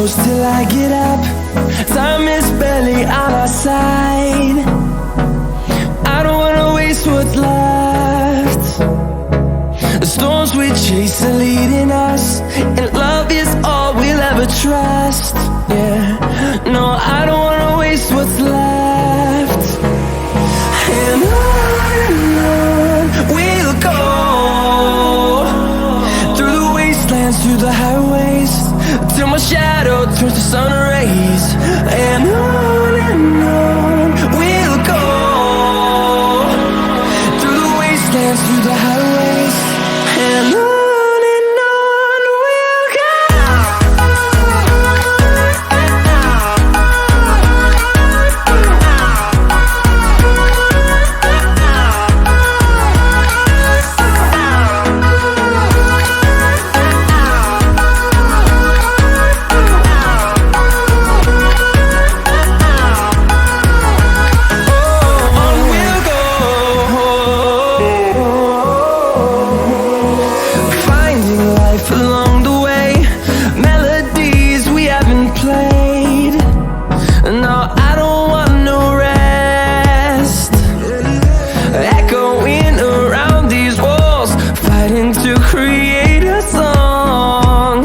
close till I get up. Time is barely on our side. I don't wanna waste what's left. The storms we chase are leading us, and love is all we'll ever trust. Yeah, no, I don't wanna waste what's left. And on we'll go, through the wastelands, through the highways, till my shadow turns to sun rays. And on we'll go, through the wastelands, through the highways, and on we'll go. Along the way, melodies we haven't played. No, I don't want no rest. Echoing around these walls, fighting to create a song.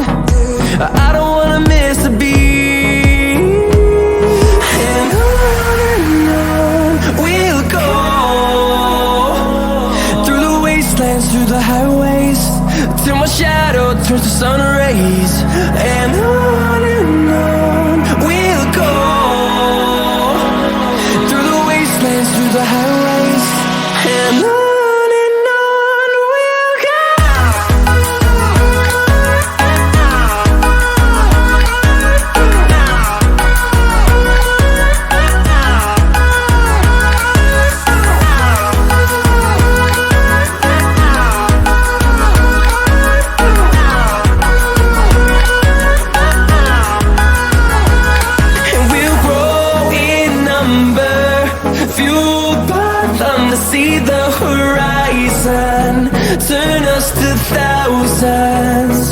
I don't wanna miss a beat. And on we'll go, through the wastelands, through the highways, till my shadow turns to sun rays. And on we'll go, through the wastelands, through the highways, and on we'll go. Fueled by them to see the horizon, turn us to thousands,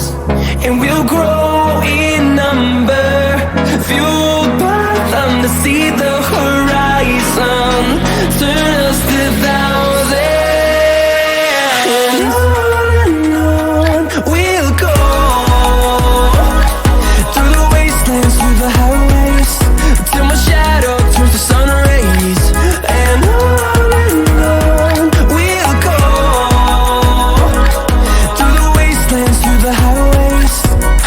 and we'll grow in number. Fueled by them to see the horizon, turn us to thousands, and on we'll go, through the wastelands, through the highways, till my shadow turns to sun rays. And on we'll go, through the wastelands, through the highways,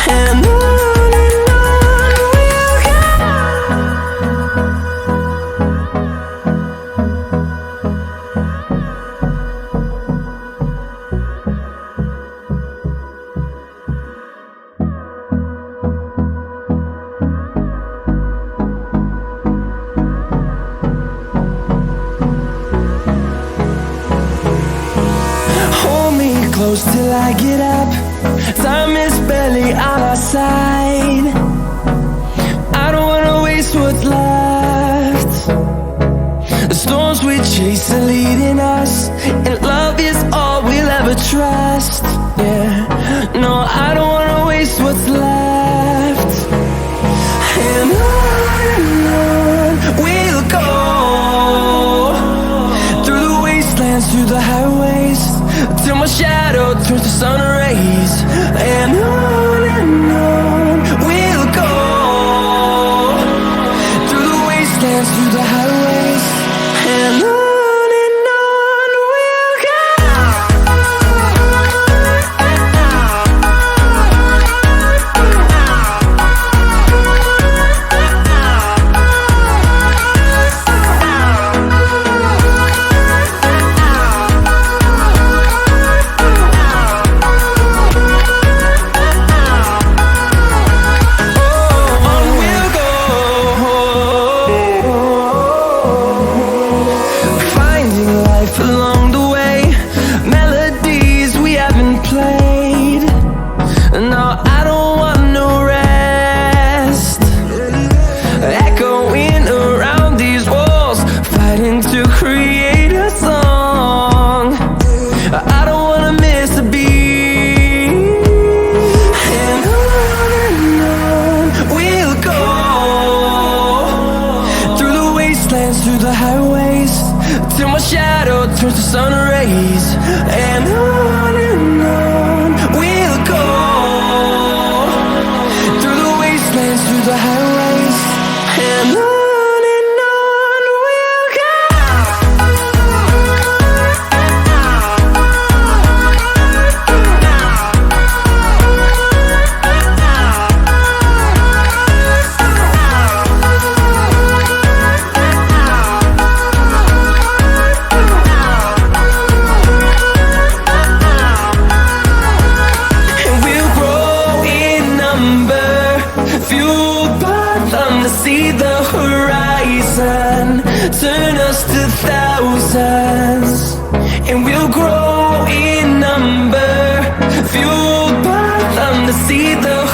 and on we'll go. Hold me close till I get up. Time is barely on our side. I don't wanna waste what's left. The storms we chase are leading us, and love is all we'll ever trust. Yeah, no, I don't wanna waste what's left. And on we'll go, through the wastelands, through the highways, till my shadow turns to sun rays. And on we'll go, through the wastelands, through the highways, and on we'll go. On we'll go, wastelands, through the highways, till my shadow turns to sun rays. And on we'll go, through the wastelands, through the highways, and on we'll go. Fueled by them to see the horizon, turn us to thousands, and we'll grow in number. Fueled by them to see the